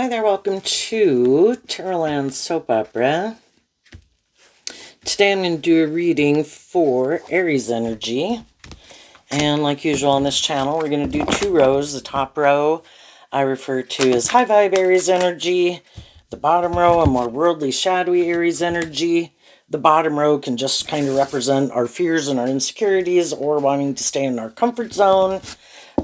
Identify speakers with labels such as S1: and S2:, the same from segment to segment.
S1: Hi there, welcome to Terraland Soap Opera. Today I'm going to do a reading for Aries energy. And like usual on this channel, we're going to do two rows. The top row I refer to as high vibe Aries energy. The bottom row, a more worldly, shadowy Aries energy. The bottom row can just kind of represent our fears and our insecurities or wanting to stay in our comfort zone.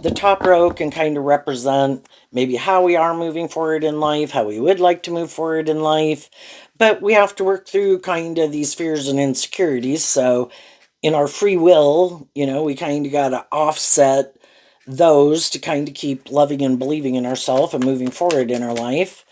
S1: The top row can kind of represent maybe how we are moving forward in life, how we would like to move forward in life. But we have to work through kind of these fears and insecurities. So in our free will, we kind of got to offset those to kind of keep loving and believing in ourselves and moving forward in our life.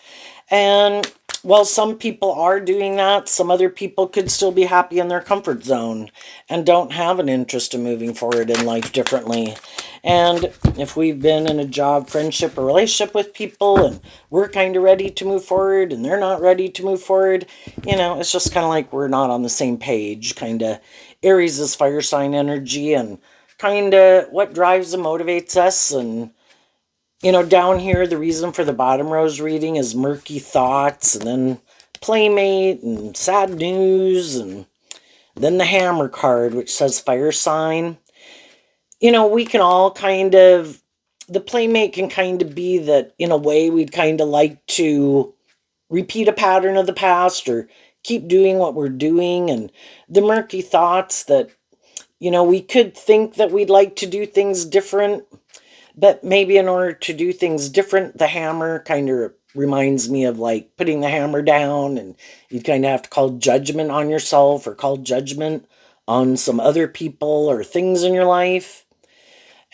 S1: And while some people are doing that, some other people could still be happy in their comfort zone and don't have an interest in moving forward in life differently. And if we've been in a job, friendship, or relationship with people and we're kind of ready to move forward and they're not ready to move forward, it's just kind of like we're not on the same page. Kind of Aries is fire sign energy and kind of what drives and motivates us. And down here, the reason for the bottom row's reading is murky thoughts, and then playmate, and sad news, and then the hammer card, which says fire sign. We can all the playmate can kind of be that, in a way, we'd kind of like to repeat a pattern of the past or keep doing what we're doing. And the murky thoughts that, we could think that we'd like to do things different. But maybe in order to do things different, the hammer kind of reminds me of like putting the hammer down, and you kind of have to call judgment on yourself or call judgment on some other people or things in your life.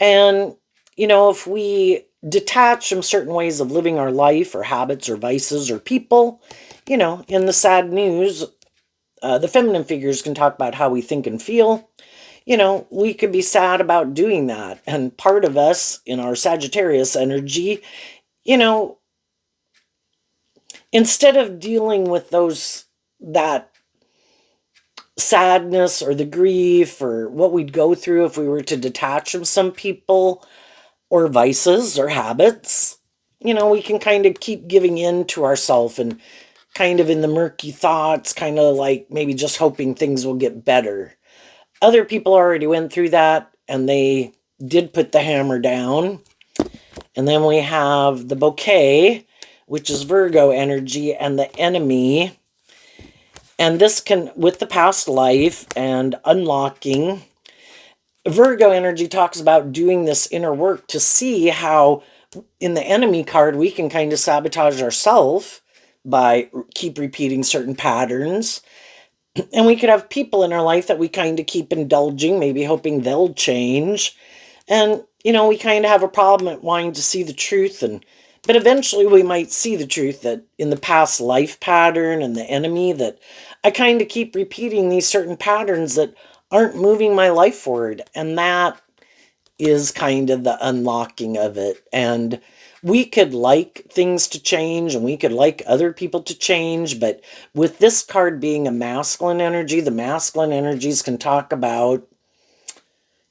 S1: And, if we detach from certain ways of living our life or habits or vices or people, in the sad news, the feminine figures can talk about how we think and feel. We could be sad about doing that. And part of us in our Sagittarius energy, you know, instead of dealing with that sadness or the grief or what we'd go through if we were to detach from some people or vices or habits, we can kind of keep giving in to ourselves and kind of in the murky thoughts, kind of like maybe just hoping things will get better. Other people already went through that and they did put the hammer down. And then we have the bouquet, which is Virgo energy, and the enemy. And this can, with the past life and unlocking, Virgo energy talks about doing this inner work to see how in the enemy card we can kind of sabotage ourselves by keep repeating certain patterns. And we could have people in our life that we kind of keep indulging, maybe hoping they'll change. And, we kind of have a problem at wanting to see the truth. But eventually we might see the truth that in the past life pattern and the enemy that I kind of keep repeating these certain patterns that aren't moving my life forward. And that is kind of the unlocking of it. And we could like things to change and we could like other people to change, but with this card being a masculine energy, the masculine energies can talk about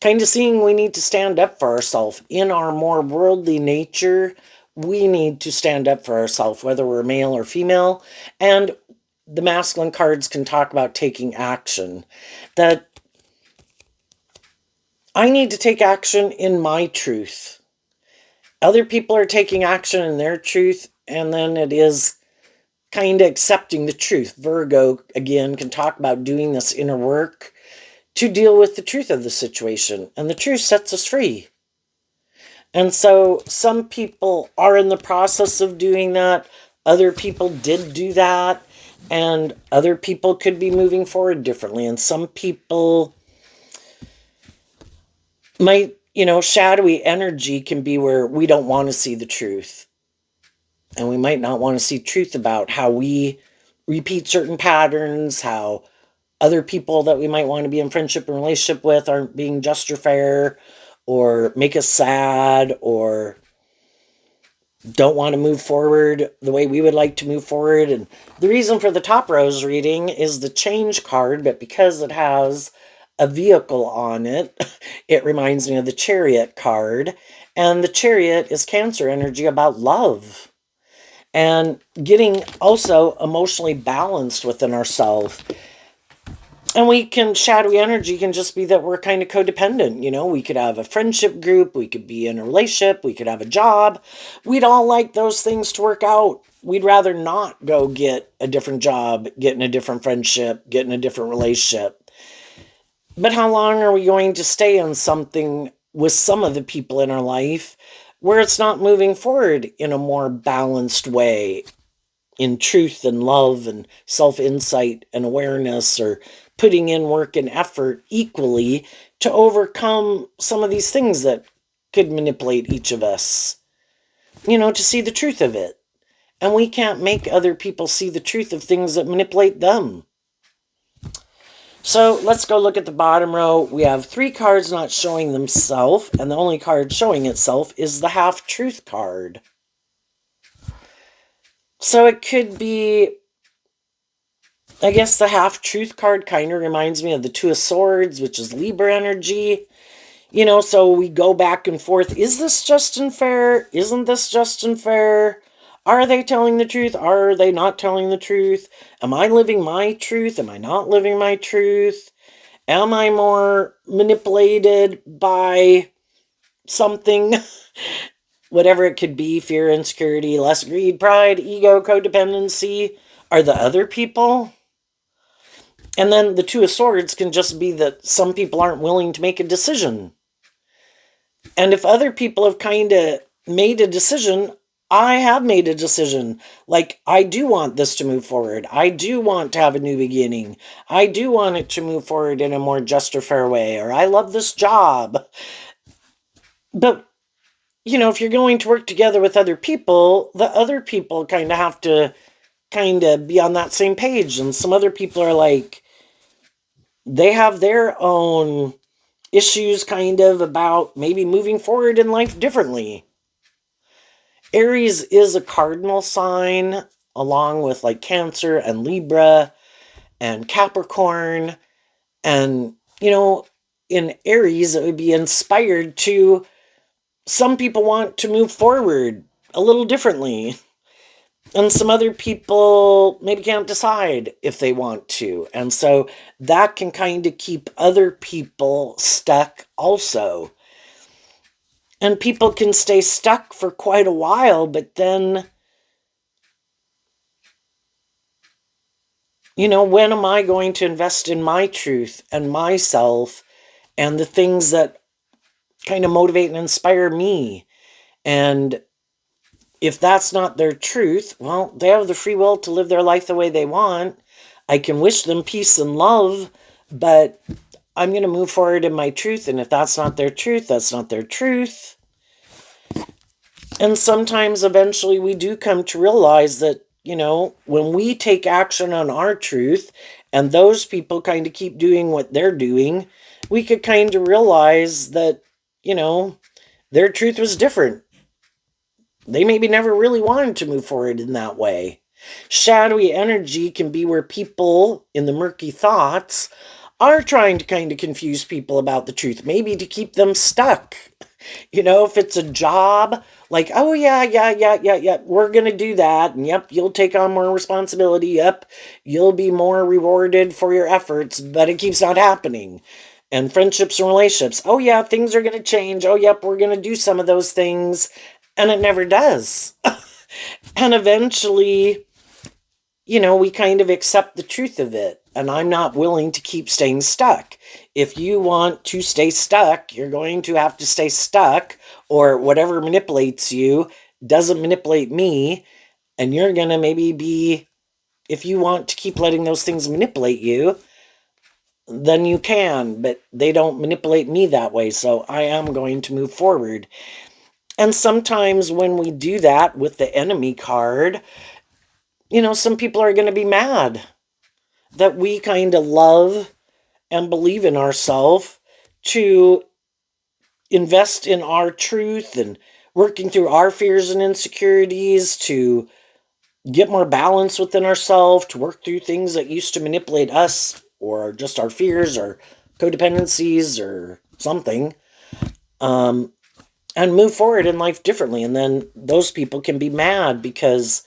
S1: kind of seeing we need to stand up for ourselves. In our more worldly nature, we need to stand up for ourselves, whether we're male or female. And the masculine cards can talk about taking action. That I need to take action in my truth. Other people are taking action in their truth, and then it is kind of accepting the truth. Virgo, again, can talk about doing this inner work to deal with the truth of the situation, and the truth sets us free. And so some people are in the process of doing that. Other people did do that, and other people could be moving forward differently. And some people might, shadowy energy can be where we don't want to see the truth. And we might not want to see truth about how we repeat certain patterns, how other people that we might want to be in friendship and relationship with aren't being just or fair, or make us sad, or don't want to move forward the way we would like to move forward. And the reason for the top row's reading is the change card, but because it has a vehicle on it, it reminds me of the chariot card. And the chariot is Cancer energy about love. and getting also emotionally balanced within ourselves. And shadowy energy can just be that we're kind of codependent. We could have a friendship group, we could be in a relationship, we could have a job. We'd all like those things to work out. We'd rather not go get a different job, get in a different friendship, get in a different relationship. But how long are we going to stay in something with some of the people in our life where it's not moving forward in a more balanced way, in truth and love and self-insight and awareness, or putting in work and effort equally to overcome some of these things that could manipulate each of us, to see the truth of it. And we can't make other people see the truth of things that manipulate them. So let's go look at the bottom row. We have 3 cards not showing themselves, and the only card showing itself is the half-truth card. So it could be, I guess the half-truth card kind of reminds me of the 2 of Swords, which is Libra energy. So we go back and forth. Is this just and fair? Isn't this just and fair? Are they telling the truth? Are they not telling the truth? Am I living my truth? Am I not living my truth? Am I more manipulated by something? Whatever it could be, fear, insecurity, lust, greed, pride, ego, codependency. Are the other people? And then the 2 of Swords can just be that some people aren't willing to make a decision. And if other people have kind of made a decision, I have made a decision. Like, I do want this to move forward. I do want to have a new beginning. I do want it to move forward in a more just or fair way. Or I love this job. But, if you're going to work together with other people, the other people kind of have to kind of be on that same page. And some other people are like, they have their own issues kind of about maybe moving forward in life differently. Aries is a cardinal sign, along with like Cancer and Libra and Capricorn. And, in Aries, it would be inspired to, some people want to move forward a little differently. And some other people maybe can't decide if they want to. And so that can kind of keep other people stuck also. And people can stay stuck for quite a while, but then, when am I going to invest in my truth and myself and the things that kind of motivate and inspire me? And if that's not their truth, well, they have the free will to live their life the way they want. I can wish them peace and love, but I'm going to move forward in my truth. And if that's not their truth, that's not their truth. And sometimes eventually we do come to realize that, when we take action on our truth and those people kind of keep doing what they're doing, we could kind of realize that, their truth was different. They maybe never really wanted to move forward in that way. Shadowy energy can be where people in the murky thoughts are trying to kind of confuse people about the truth, maybe to keep them stuck. If it's a job, like, oh, yeah, we're going to do that. And yep, you'll take on more responsibility. Yep, you'll be more rewarded for your efforts, but it keeps not happening. And friendships and relationships, oh, yeah, things are going to change. Oh, yep, we're going to do some of those things. And it never does. And eventually, we kind of accept the truth of it. And I'm not willing to keep staying stuck. If you want to stay stuck, you're going to have to stay stuck, or whatever manipulates you doesn't manipulate me. And you're going to maybe be, if you want to keep letting those things manipulate you, then you can, but they don't manipulate me that way. So I am going to move forward. And sometimes when we do that with the enemy card, some people are going to be mad that we kind of love and believe in ourselves to invest in our truth and working through our fears and insecurities to get more balance within ourselves, to work through things that used to manipulate us, or just our fears or codependencies or something, and move forward in life differently. And then those people can be mad because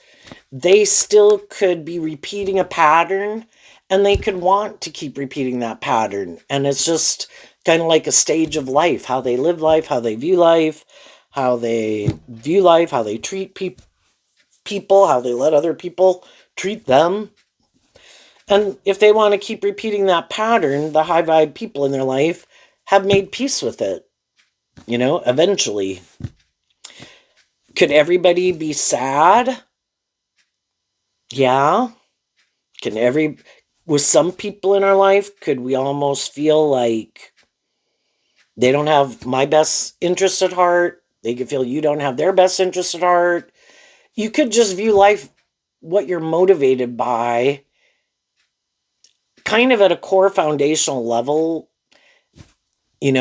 S1: they still could be repeating a pattern, and they could want to keep repeating that pattern. And it's just kind of like a stage of life, how they live life, how they view life, how they view life, how they treat people, how they let other people treat them. And if they want to keep repeating that pattern, the high vibe people in their life have made peace with it, eventually. Could everybody be sad? Yeah. With some people in our life, could we almost feel like they don't have my best interest at heart? They could feel you don't have their best interest at heart. You could just view life, what you're motivated by, kind of at a core foundational level, in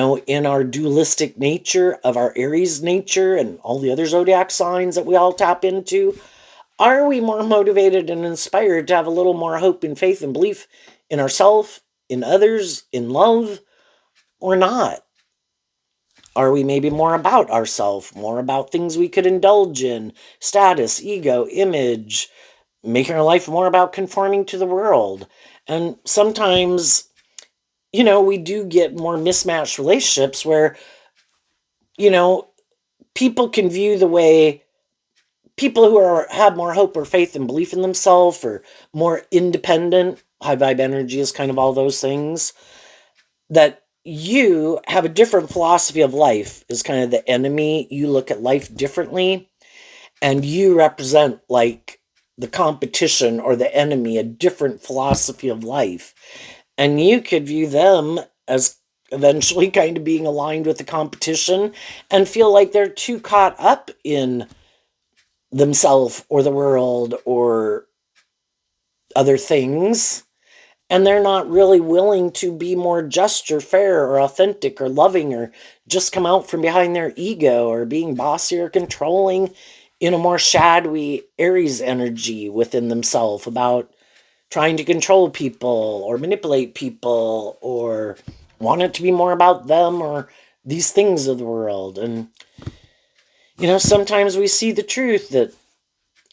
S1: our dualistic nature of our Aries nature and all the other zodiac signs that we all tap into. Are we more motivated and inspired to have a little more hope and faith and belief in ourselves, in others, in love, or not? Are we maybe more about ourselves, more about things we could indulge in, status, ego, image, making our life more about conforming to the world? And sometimes, we do get more mismatched relationships where, you know, people can view the way people who have more hope or faith and belief in themselves, or more independent, high vibe energy is kind of all those things, that you have a different philosophy of life is kind of the enemy. You look at life differently, and you represent like the competition or the enemy, a different philosophy of life. And you could view them as eventually kind of being aligned with the competition and feel like they're too caught up in themselves or the world or other things, and they're not really willing to be more just or fair or authentic or loving, or just come out from behind their ego, or being bossy or controlling in a more shadowy Aries energy within themselves, about trying to control people or manipulate people, or want it to be more about them or these things of the world. And sometimes we see the truth that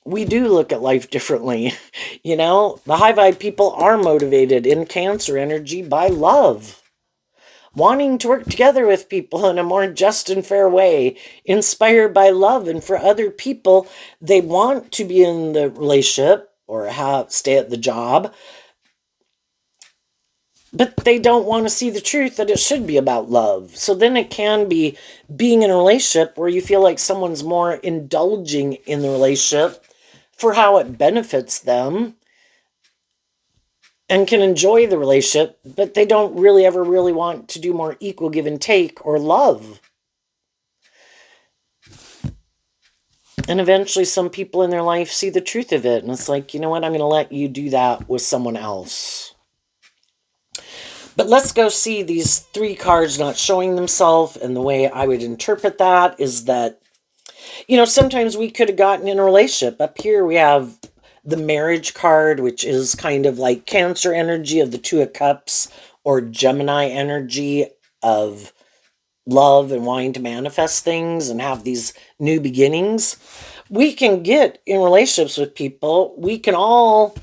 S1: we do look at life differently. The high vibe people are motivated in Cancer energy by love, wanting to work together with people in a more just and fair way, inspired by love. And for other people, they want to be in the relationship or stay at the job, but they don't want to see the truth that it should be about love. So then it can be being in a relationship where you feel like someone's more indulging in the relationship for how it benefits them, and can enjoy the relationship, but they don't really ever really want to do more equal give and take or love. And eventually some people in their life see the truth of it, and it's like, you know what, I'm going to let you do that with someone else. But let's go see these 3 cards not showing themselves. And the way I would interpret that is that, sometimes we could have gotten in a relationship. Up here we have the marriage card, which is kind of like Cancer energy of the 2 of Cups, or Gemini energy of love and wanting to manifest things and have these new beginnings. We can get in relationships with people. We can all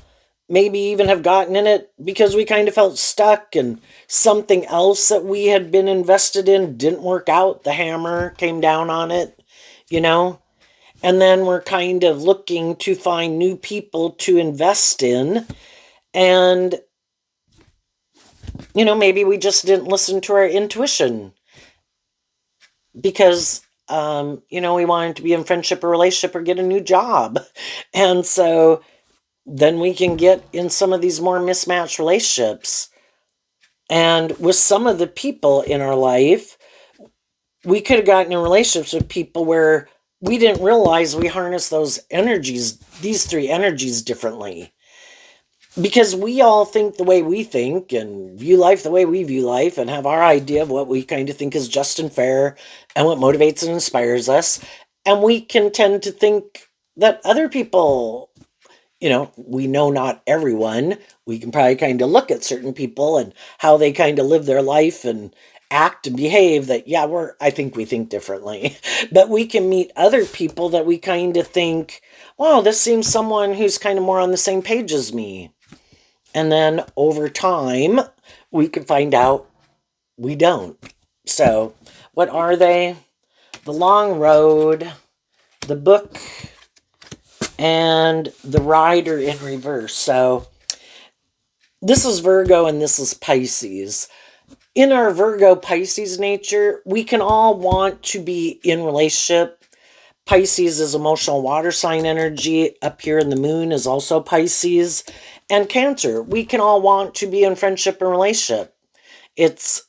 S1: maybe even have gotten in it because we kind of felt stuck, and something else that we had been invested in didn't work out. The hammer came down on it, and then we're kind of looking to find new people to invest in. And, maybe we just didn't listen to our intuition because, we wanted to be in friendship or relationship or get a new job. And so then we can get in some of these more mismatched relationships. And with some of the people in our life, we could have gotten in relationships with people where we didn't realize we harness those energies, these 3 energies, differently. Because we all think the way we think and view life the way we view life, and have our idea of what we kind of think is just and fair and what motivates and inspires us. And we can tend to think that other people, we know not everyone. We can probably kind of look at certain people and how they kind of live their life, and act and behave that, yeah, I think we think differently. But we can meet other people that we kind of think, wow, this seems someone who's kind of more on the same page as me. And then over time, we can find out we don't. So, what are they? The Long Road, the Book, and the Rider in Reverse. So, this is Virgo and this is Pisces. In our Virgo Pisces nature, we can all want to be in relationship. Pisces is emotional water sign energy. Up here in the moon is also Pisces. And Cancer, we can all want to be in friendship and relationship. It's,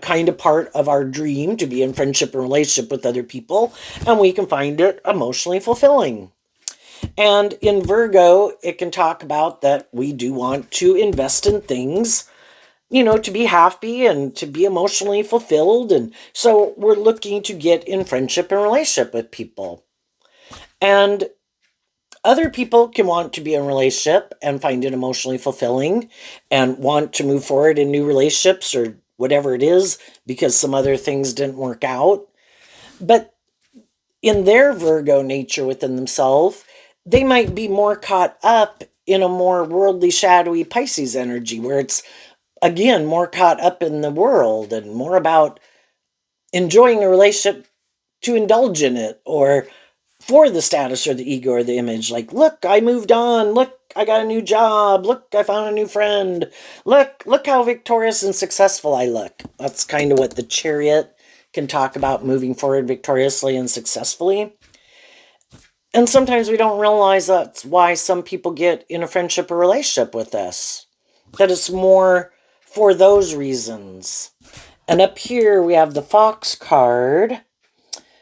S1: kind of part of our dream to be in friendship and relationship with other people. And we can find it emotionally fulfilling. And in Virgo, it can talk about that we do want to invest in things, to be happy and to be emotionally fulfilled. And so we're looking to get in friendship and relationship with people. And other people can want to be in a relationship and find it emotionally fulfilling and want to move forward in new relationships or whatever it is because some other things didn't work out. But in their Virgo nature within themselves, they might be more caught up in a more worldly, shadowy Pisces energy where it's, again, more caught up in the world and more about enjoying a relationship to indulge in it or for the status or the ego or the image. Like, look, I moved on. Look, I got a new job. Look, I found a new friend. Look how victorious and successful I look. That's kind of what the Chariot can talk about, moving forward victoriously and successfully. And sometimes we don't realize that's why some people get in a friendship or relationship with us. That it's more for those reasons. And up here we have the Fox card,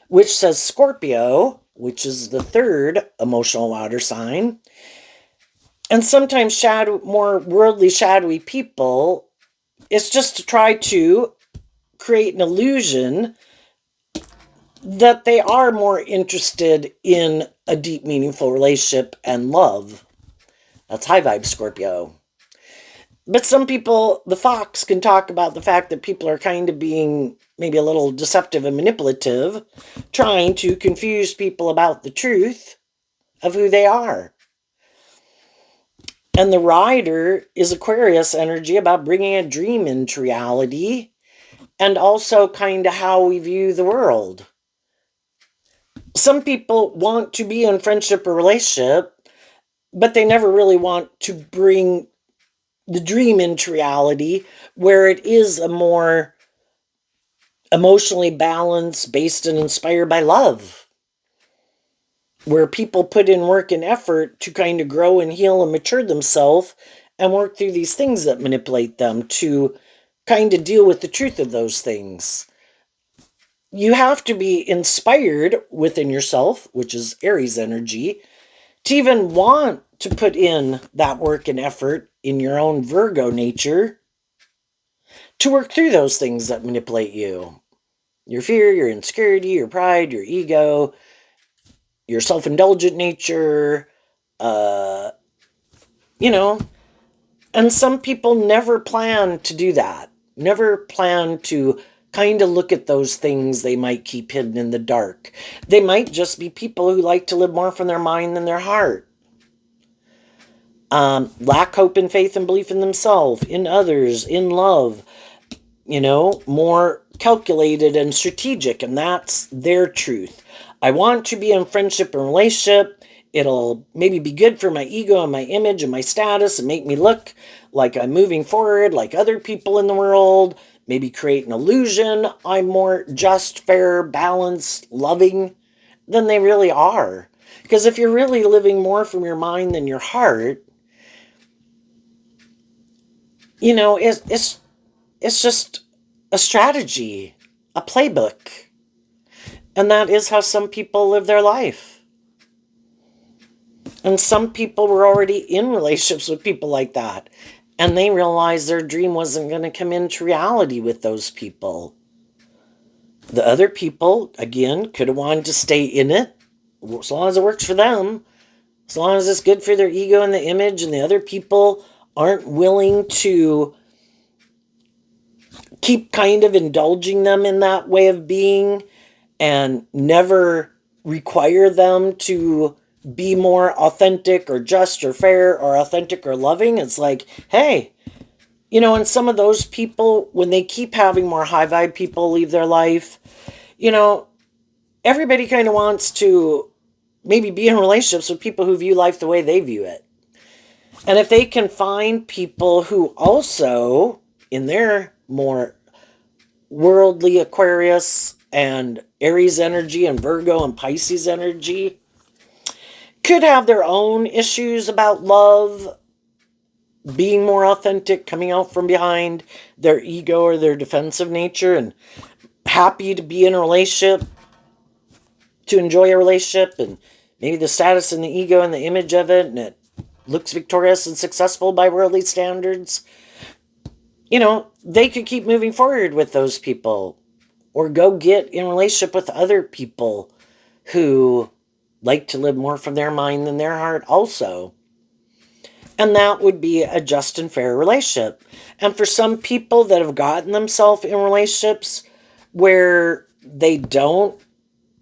S1: which says Scorpio, which is the third emotional water sign. And sometimes more worldly, shadowy people, it's just to try to create an illusion that they are more interested in a deep, meaningful relationship and love. That's high vibe Scorpio. But some people, the Fox, can talk about the fact that people are kind of being maybe a little deceptive and manipulative, trying to confuse people about the truth of who they are. And the Rider is Aquarius energy, about bringing a dream into reality and also kind of how we view the world. Some people want to be in friendship or relationship, but they never really want to bring the dream into reality where it is a more emotionally balanced, based and inspired by love, where people put in work and effort to kind of grow and heal and mature themselves and work through these things that manipulate them to kind of deal with the truth of those things. You have to be inspired within yourself, which is Aries energy, to even want to put in that work and effort in your own Virgo nature to work through those things that manipulate you. Your fear, your insecurity, your pride, your ego, your self-indulgent nature, and some people never plan to do that. Never plan to kind of look at those things they might keep hidden in the dark. They might just be people who like to live more from their mind than their heart. Lack hope and faith and belief in themselves, in others, in love. More calculated and strategic, and that's their truth. I want to be in friendship and relationship. It'll maybe be good for my ego and my image and my status and make me look like I'm moving forward like other people in the world. Maybe create an illusion I'm more just, fair, balanced, loving than they really are. Because if you're really living more from your mind than your heart, it's just a strategy, a playbook. And that is how some people live their life. And some people were already in relationships with people like that. And they realized their dream wasn't going to come into reality with those people. The other people, again, could have wanted to stay in it, as long as it works for them, as long as it's good for their ego and the image, and the other people aren't willing to keep kind of indulging them in that way of being and never require them to be more authentic or just or fair or authentic or loving. It's like, hey, and some of those people, when they keep having more high vibe people leave their life, everybody kind of wants to maybe be in relationships with people who view life the way they view it. And if they can find people who also, in their more worldly Aquarius and Aries energy and Virgo and Pisces energy, could have their own issues about love, being more authentic, coming out from behind their ego or their defensive nature, and happy to be in a relationship, to enjoy a relationship, and maybe the status and the ego and the image of it, and it looks victorious and successful by worldly standards. They could keep moving forward with those people or go get in relationship with other people who like to live more from their mind than their heart also. And that would be a just and fair relationship. And for some people that have gotten themselves in relationships where they don't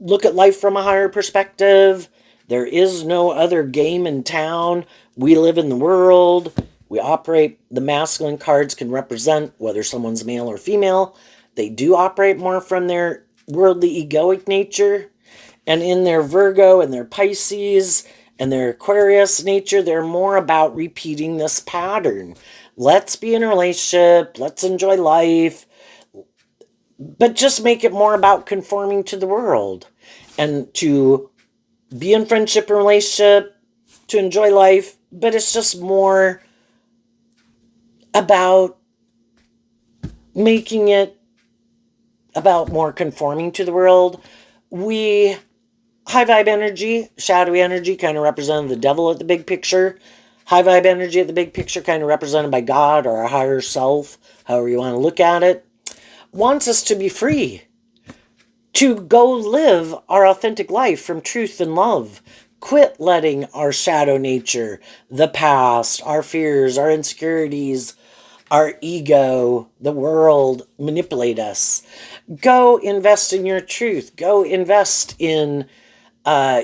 S1: look at life from a higher perspective, there is no other game in town, we live in the world, we operate, the masculine cards can represent whether someone's male or female. They do operate more from their worldly egoic nature. And in their Virgo and their Pisces and their Aquarius nature, they're more about repeating this pattern. Let's be in a relationship, let's enjoy life, but just make it more about conforming to the world and to be in friendship and relationship, to enjoy life, but it's just more about making it about more conforming to the world. High vibe energy, shadowy energy, kind of represented the devil at the big picture. High vibe energy at the big picture, kind of represented by God or our higher self, however you want to look at it, wants us to be free, to go live our authentic life from truth and love. Quit letting our shadow nature, the past, our fears, our insecurities, our ego, the world manipulate us. Go invest in your truth. Go invest in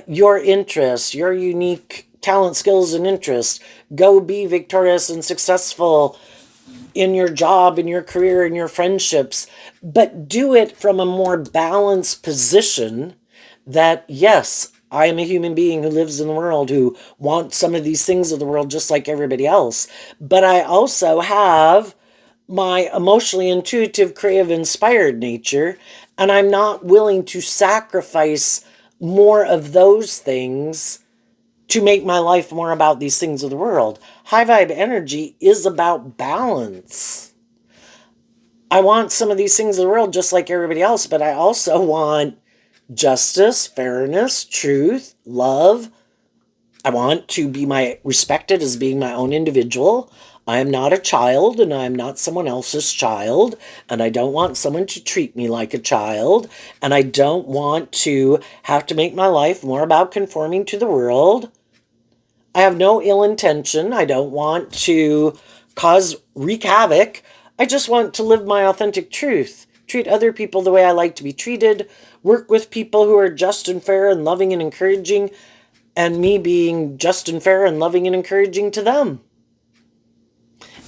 S1: your interests, your unique talent, skills, and interests. Go be victorious and successful in your job, in your career, in your friendships, but do it from a more balanced position that, yes, I am a human being who lives in the world, who wants some of these things of the world just like everybody else, but I also have my emotionally intuitive, creative, inspired nature, and I'm not willing to sacrifice more of those things to make my life more about these things of the world. High vibe energy is about balance. I want some of these things of the world just like everybody else, but I also want justice, fairness, truth, love. I want to be respected as being my own individual. I am not a child and I am not someone else's child, and I don't want someone to treat me like a child, and I don't want to have to make my life more about conforming to the world. I have no ill intention. I don't want to wreak havoc. I just want to live my authentic truth, treat other people the way I like to be treated, work with people who are just and fair and loving and encouraging, and me being just and fair and loving and encouraging to them.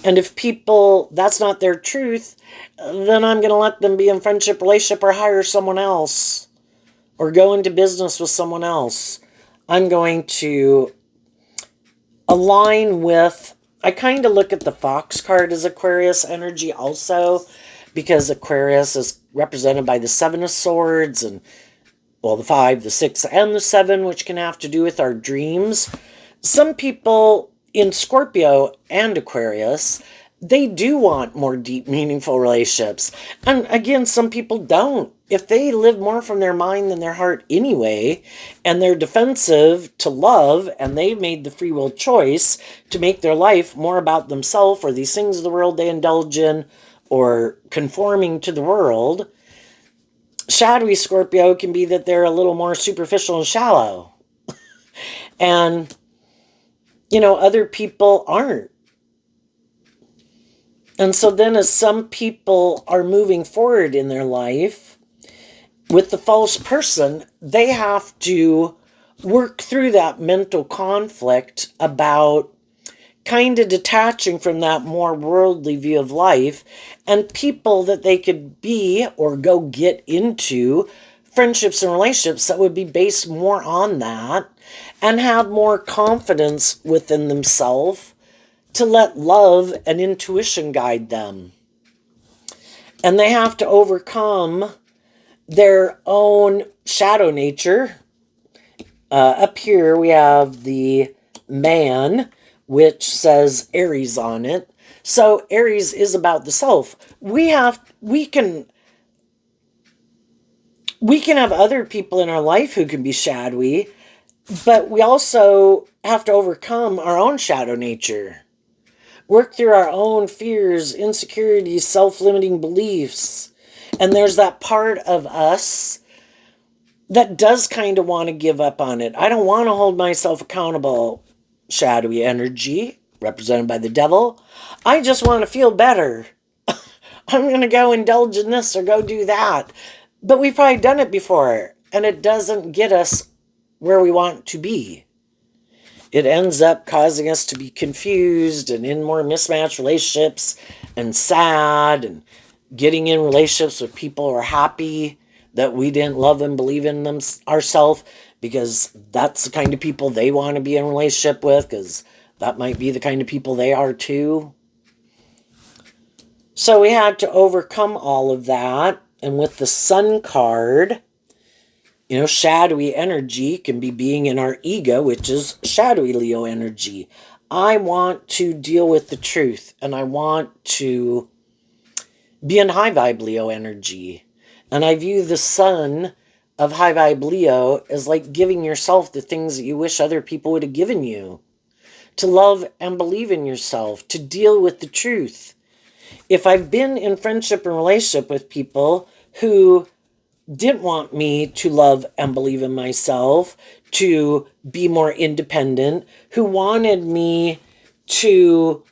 S1: And if people, that's not their truth, then I'm going to let them be in friendship, relationship, or hire someone else, or go into business with someone else. I'm going to align with, I kind of look at the Fox card as Aquarius energy also, because Aquarius is represented by the Seven of Swords, and, well, the 5, the 6, and the 7, which can have to do with our dreams. Some people in Scorpio and Aquarius, they do want more deep, meaningful relationships. And again, some people don't. If they live more from their mind than their heart anyway, and they're defensive to love, and they've made the free will choice to make their life more about themselves or these things of the world they indulge in, or conforming to the world, shadowy Scorpio can be that they're a little more superficial and shallow. And other people aren't. And so then as some people are moving forward in their life with the false person, they have to work through that mental conflict about kind of detaching from that more worldly view of life, and people that they could be or go get into friendships and relationships that would be based more on that and have more confidence within themselves to let love and intuition guide them. And they have to overcome their own shadow nature. Up here we have the man, which says Aries on it. So Aries is about the self. We can have other people in our life who can be shadowy, but we also have to overcome our own shadow nature. Work through our own fears, insecurities, self-limiting beliefs. And there's that part of us that does kind of want to give up on it. I don't want to hold myself accountable. Shadowy energy, represented by the devil. I just want to feel better. I'm going to go indulge in this or go do that. But we've probably done it before, and it doesn't get us where we want to be. It ends up causing us to be confused and in more mismatched relationships and sad and getting in relationships with people who are happy that we didn't love and believe in them ourselves, because that's the kind of people they want to be in a relationship with, because that might be the kind of people they are too. So we had to overcome all of that. And with the Sun card, shadowy energy can be being in our ego, which is shadowy Leo energy. I want to deal with the truth, and I want to be in high vibe Leo energy. And I view the Sun of high vibe Leo as like giving yourself the things that you wish other people would have given you. To love and believe in yourself, to deal with the truth. If I've been in friendship and relationship with people who didn't want me to love and believe in myself, to be more independent, who wanted me to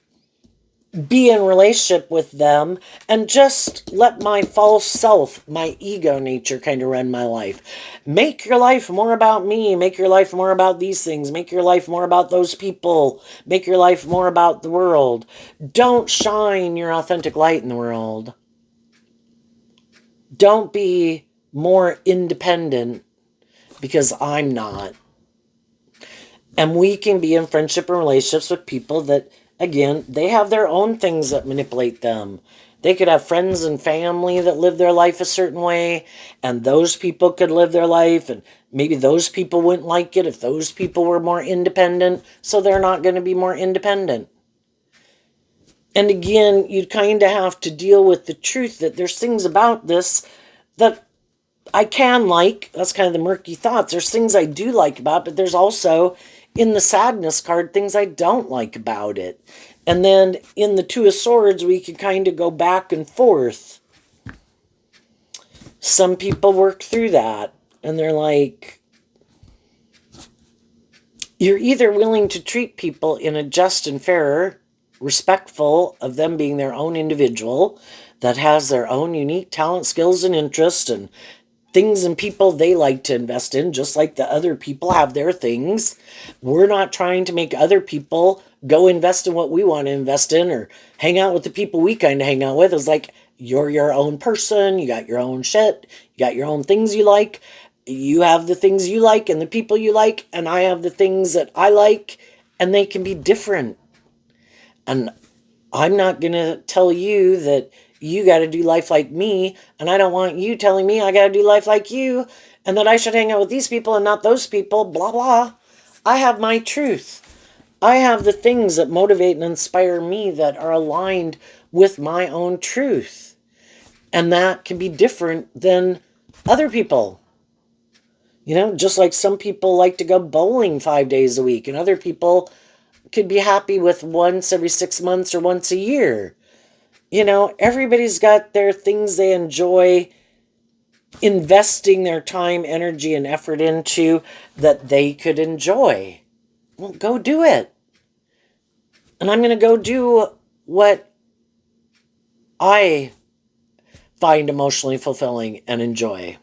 S1: be in relationship with them and just let my false self, my ego nature kind of run my life. Make your life more about me. Make your life more about these things. Make your life more about those people. Make your life more about the world. Don't shine your authentic light in the world. Don't be more independent, because I'm not. And we can be in friendship and relationships with people that, again, they have their own things that manipulate them. They could have friends and family that live their life a certain way, and those people could live their life, and maybe those people wouldn't like it if those people were more independent, so they're not going to be more independent. And again, you kind of have to deal with the truth that there's things about this that I can like. That's kind of the murky thoughts. There's things I do like about it, but there's also, in the sadness card, things I don't like about it. And then in the Two of Swords, we can kind of go back and forth. Some people work through that, and they're like, you're either willing to treat people in a just and fair, respectful of them being their own individual that has their own unique talent, skills, and interests, and things and people they like to invest in, just like the other people have their things. We're not trying to make other people go invest in what we want to invest in or hang out with the people we kind of hang out with. It's like, you're your own person. You got your own shit. You got your own things you like. You have the things you like and the people you like, and I have the things that I like, and they can be different. And I'm not going to tell you that you got to do life like me, and I don't want you telling me I got to do life like you, and that I should hang out with these people and not those people, blah, blah. I have my truth. I have the things that motivate and inspire me that are aligned with my own truth. And that can be different than other people. Just like some people like to go bowling 5 days a week, and other people could be happy with once every 6 months or once a year. Everybody's got their things they enjoy investing their time, energy, and effort into that they could enjoy. Well, go do it. And I'm going to go do what I find emotionally fulfilling and enjoy.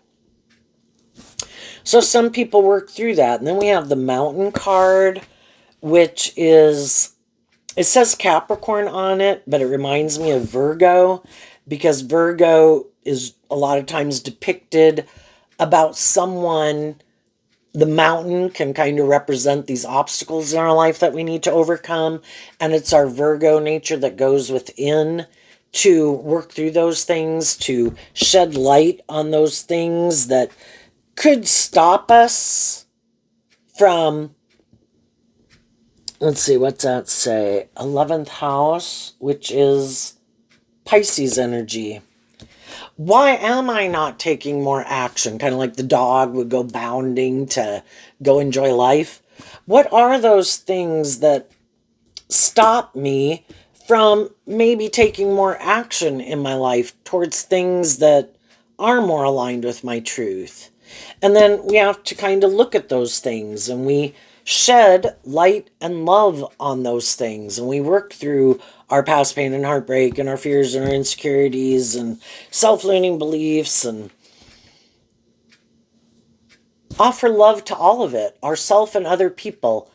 S1: So some people work through that. And then we have the Mountain card, which is, it says Capricorn on it, but it reminds me of Virgo, because Virgo is a lot of times depicted about someone. The mountain can kind of represent these obstacles in our life that we need to overcome. And it's our Virgo nature that goes within to work through those things, to shed light on those things that could stop us from, let's see, what's that say? 11th house, which is Pisces energy. Why am I not taking more action? Kind of like the dog would go bounding to go enjoy life. What are those things that stop me from maybe taking more action in my life towards things that are more aligned with my truth? And then we have to kind of look at those things, and we shed light and love on those things, and we work through our past pain and heartbreak and our fears and our insecurities and self-limiting beliefs, and offer love to all of it, ourself and other people.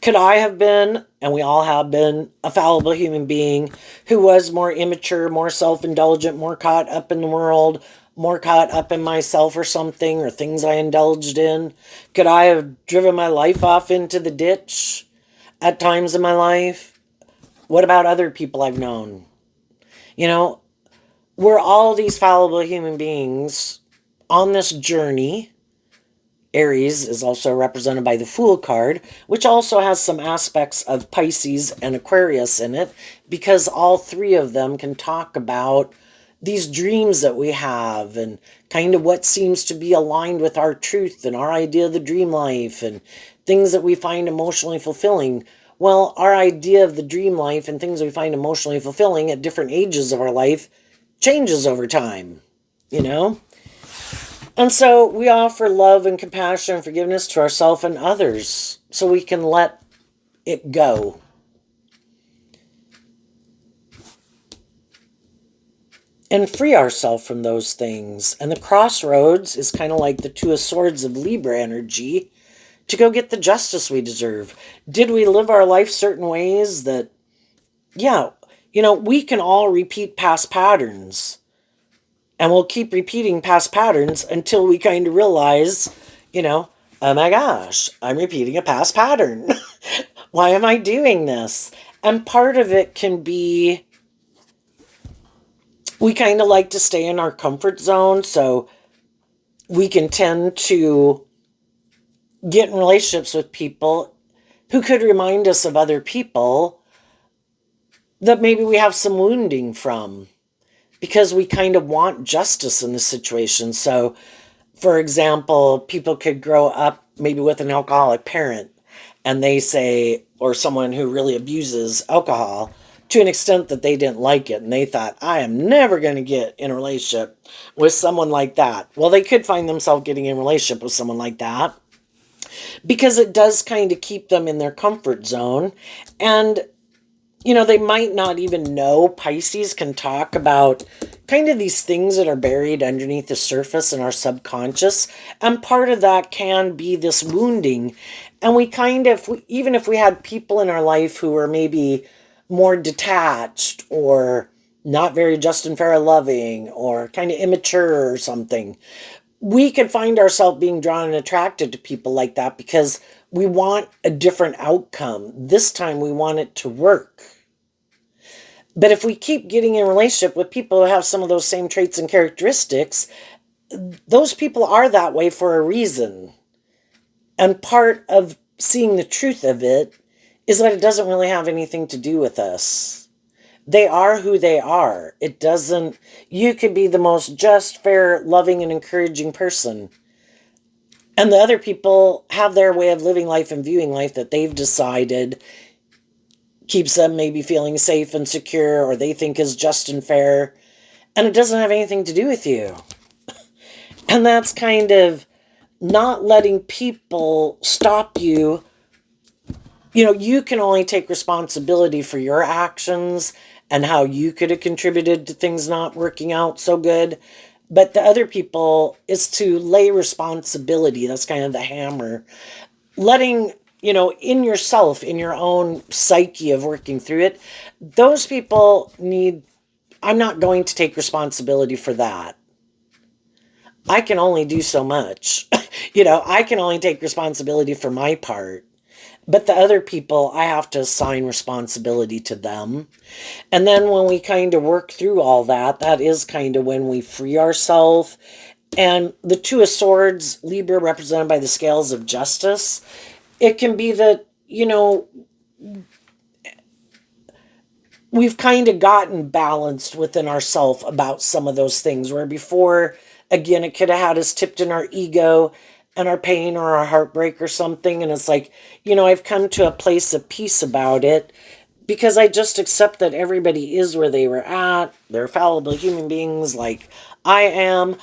S1: Could I have been, and we all have been, a fallible human being who was more immature, more self-indulgent, more caught up in the world, more caught up in myself or something, or things I indulged in? Could I have driven my life off into the ditch at times in my life? What about other people I've known? You know, we're all these fallible human beings on this journey. Aries is also represented by the Fool card, which also has some aspects of Pisces and Aquarius in it, because all three of them can talk about these dreams that we have and kind of what seems to be aligned with our truth and our idea of the dream life and things that we find emotionally fulfilling. Well, our idea of the dream life and things we find emotionally fulfilling at different ages of our life changes over time, you know? And so we offer love and compassion and forgiveness to ourselves and others so we can let it go. And free ourselves from those things. And the crossroads is kind of like the Two of Swords of Libra energy to go get the justice we deserve. Did we live our life certain ways that, yeah, we can all repeat past patterns. And we'll keep repeating past patterns until we kind of realize, oh my gosh, I'm repeating a past pattern. Why am I doing this? And part of it can be we kind of like to stay in our comfort zone, so we can tend to get in relationships with people who could remind us of other people that maybe we have some wounding from, because we kind of want justice in the situation. So, for example, people could grow up maybe with an alcoholic parent, and they say, or someone who really abuses alcohol to an extent that they didn't like it, and they thought, I am never going to get in a relationship with someone like that. Well, they could find themselves getting in a relationship with someone like that because it does kind of keep them in their comfort zone. And they might not even know. Pisces can talk about kind of these things that are buried underneath the surface in our subconscious. And part of that can be this wounding. And we kind of, even if we had people in our life who were maybe more detached or not very just and fair loving or kind of immature or something, we could find ourselves being drawn and attracted to people like that because we want a different outcome. This time we want it to work. But if we keep getting in a relationship with people who have some of those same traits and characteristics, those people are that way for a reason. And part of seeing the truth of it is that it doesn't really have anything to do with us. They are who they are. It doesn't, you could be the most just, fair, loving, and encouraging person. And the other people have their way of living life and viewing life that they've decided keeps them maybe feeling safe and secure, or they think is just and fair, and it doesn't have anything to do with you. And that's kind of not letting people stop you. You can only take responsibility for your actions and how you could have contributed to things not working out so good. But the other people is to lay responsibility. That's kind of the hammer. Letting, in yourself, in your own psyche of working through it, those people need, I'm not going to take responsibility for that. I can only do so much. I can only take responsibility for my part. But the other people, I have to assign responsibility to them. And then when we kind of work through all that, that is kind of when we free ourselves. And the Two of Swords, Libra, represented by the scales of justice, it can be that, we've kind of gotten balanced within ourselves about some of those things, where before, again, it could have had us tipped in our ego and our pain or our heartbreak or something. And it's like, I've come to a place of peace about it, because I just accept that everybody is where they were at. They're fallible human beings like I am.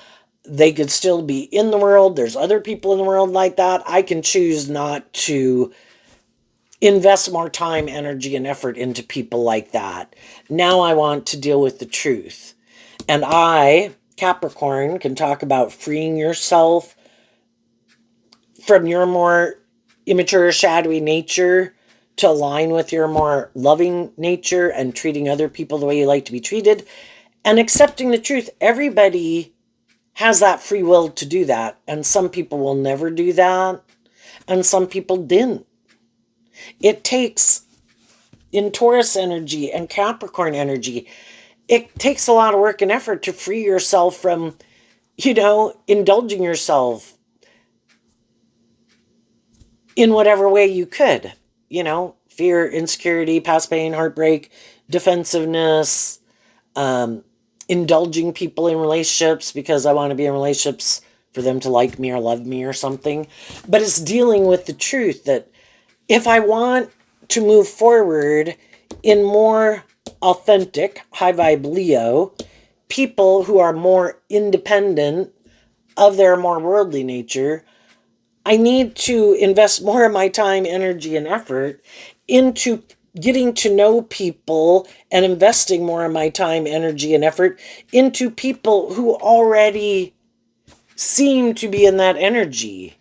S1: They could still be in the world. There's other people in the world like that. I can choose not to invest more time, energy, and effort into people like that. Now I want to deal with the truth. And I, Capricorn, can talk about freeing yourself from your more immature, shadowy nature to align with your more loving nature and treating other people the way you like to be treated, and accepting the truth. Everybody has that free will to do that, and some people will never do that, and some people didn't. It takes, in Taurus energy and Capricorn energy, it takes a lot of work and effort to free yourself from, indulging yourself in whatever way you could. Fear, insecurity, past pain, heartbreak, defensiveness, indulging people in relationships because I want to be in relationships for them to like me or love me or something. But it's dealing with the truth that if I want to move forward in more authentic, high vibe Leo, people who are more independent of their more worldly nature, I need to invest more of my time, energy, and effort into getting to know people and investing more of my time, energy, and effort into people who already seem to be in that energy.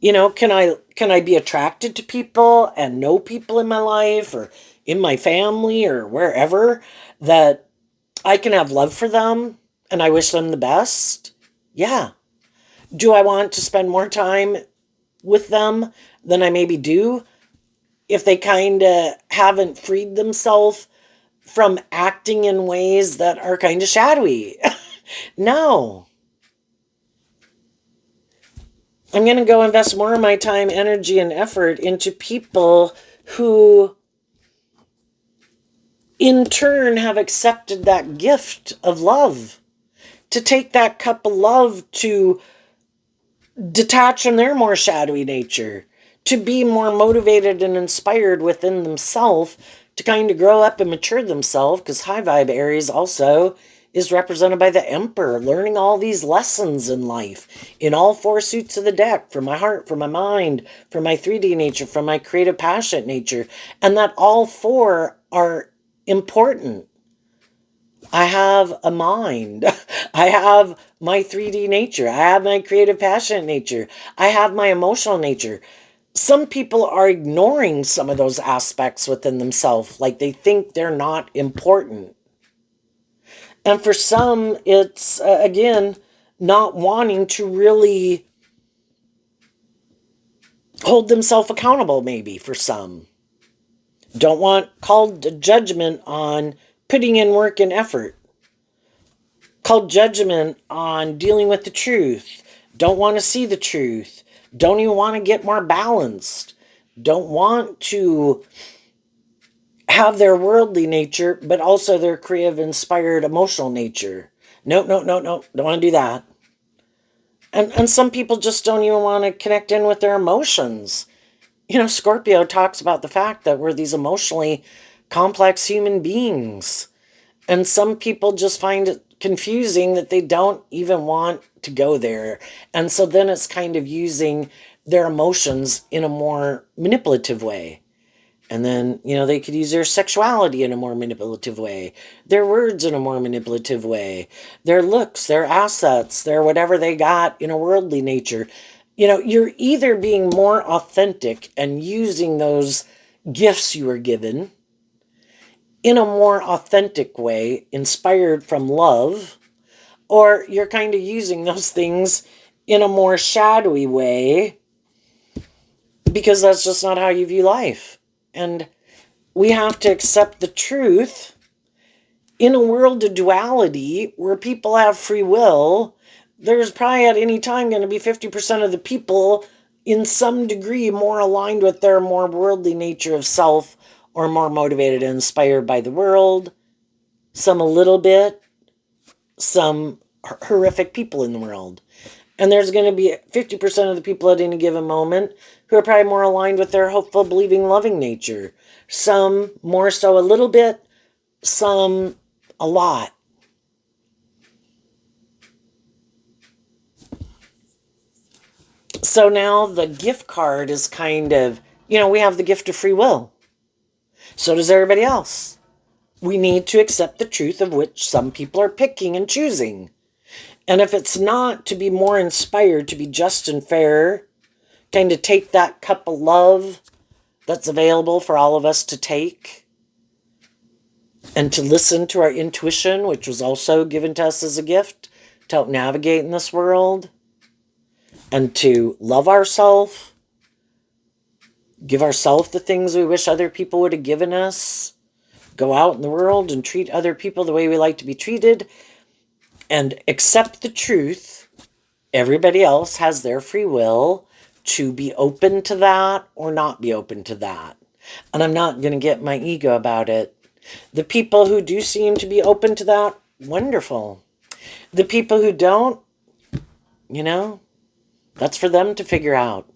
S1: Can I be attracted to people and know people in my life or in my family or wherever that I can have love for them and I wish them the best? Yeah. Do I want to spend more time with them than I maybe do if they kind of haven't freed themselves from acting in ways that are kind of shadowy? No. I'm going to go invest more of my time, energy, and effort into people who, in turn, have accepted that gift of love. To take that cup of love to detach from their more shadowy nature. To be more motivated and inspired within themselves. To kind of grow up and mature themselves. Because high vibe Aries also is represented by the Emperor, learning all these lessons in life, in all four suits of the deck, from my heart, from my mind, from my 3D nature, from my creative, passionate nature, and that all four are important. I have a mind. I have my 3D nature. I have my creative, passionate nature. I have my emotional nature. Some people are ignoring some of those aspects within themselves, like they think they're not important. And for some, it's, again, not wanting to really hold themselves accountable, maybe, for some. Don't want called judgment on putting in work and effort. Called judgment on dealing with the truth. Don't want to see the truth. Don't even want to get more balanced. Don't want to have their worldly nature, but also their creative, inspired, emotional nature. Nope, nope, nope, nope. Don't want to do that. And some people just don't even want to connect in with their emotions. Scorpio talks about the fact that we're these emotionally complex human beings. And some people just find it confusing that they don't even want to go there. And so then it's kind of using their emotions in a more manipulative way. And then, they could use their sexuality in a more manipulative way, their words in a more manipulative way, their looks, their assets, their whatever they got in a worldly nature. You're either being more authentic and using those gifts you were given in a more authentic way, inspired from love, or you're kind of using those things in a more shadowy way because that's just not how you view life. And we have to accept the truth in a world of duality where people have free will. There's probably at any time going to be 50% of the people in some degree more aligned with their more worldly nature of self, or more motivated and inspired by the world. Some a little bit, some horrific people in the world. And there's going to be 50% of the people at any given moment who are probably more aligned with their hopeful, believing, loving nature. Some more so a little bit, some a lot. So now the gift card is kind of, we have the gift of free will. So does everybody else. We need to accept the truth of which some people are picking and choosing. And if it's not to be more inspired, to be just and fair, kind of take that cup of love that's available for all of us to take, and to listen to our intuition, which was also given to us as a gift, to help navigate in this world, and to love ourselves, give ourselves the things we wish other people would have given us, go out in the world and treat other people the way we like to be treated, and accept the truth. Everybody else has their free will to be open to that or not be open to that. And I'm not going to get my ego about it. The people who do seem to be open to that, wonderful. The people who don't, that's for them to figure out.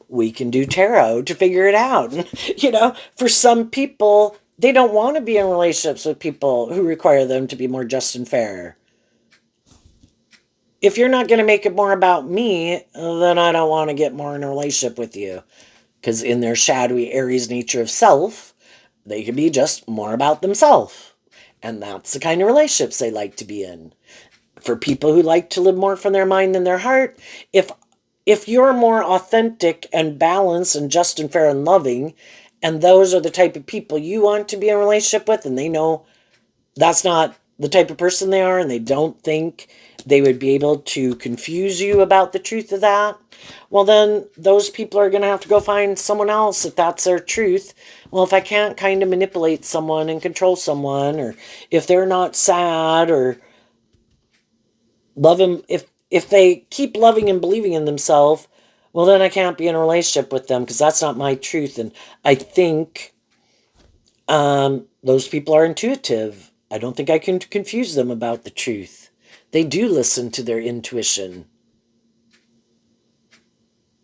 S1: We can do tarot to figure it out. For some people, they don't want to be in relationships with people who require them to be more just and fair. If you're not going to make it more about me, then I don't want to get more in a relationship with you. Because in their shadowy Aries nature of self, they can be just more about themselves. And that's the kind of relationships they like to be in. For people who like to live more from their mind than their heart, if you're more authentic and balanced and just and fair and loving, and those are the type of people you want to be in a relationship with, and they know that's not the type of person they are, and they don't think they would be able to confuse you about the truth of that, well, then those people are going to have to go find someone else if that's their truth. Well, if I can't kind of manipulate someone and control someone, or if they're not sad or love them, if they keep loving and believing in themselves, well, then I can't be in a relationship with them because that's not my truth. And I think those people are intuitive. I don't think I can confuse them about the truth. They do listen to their intuition.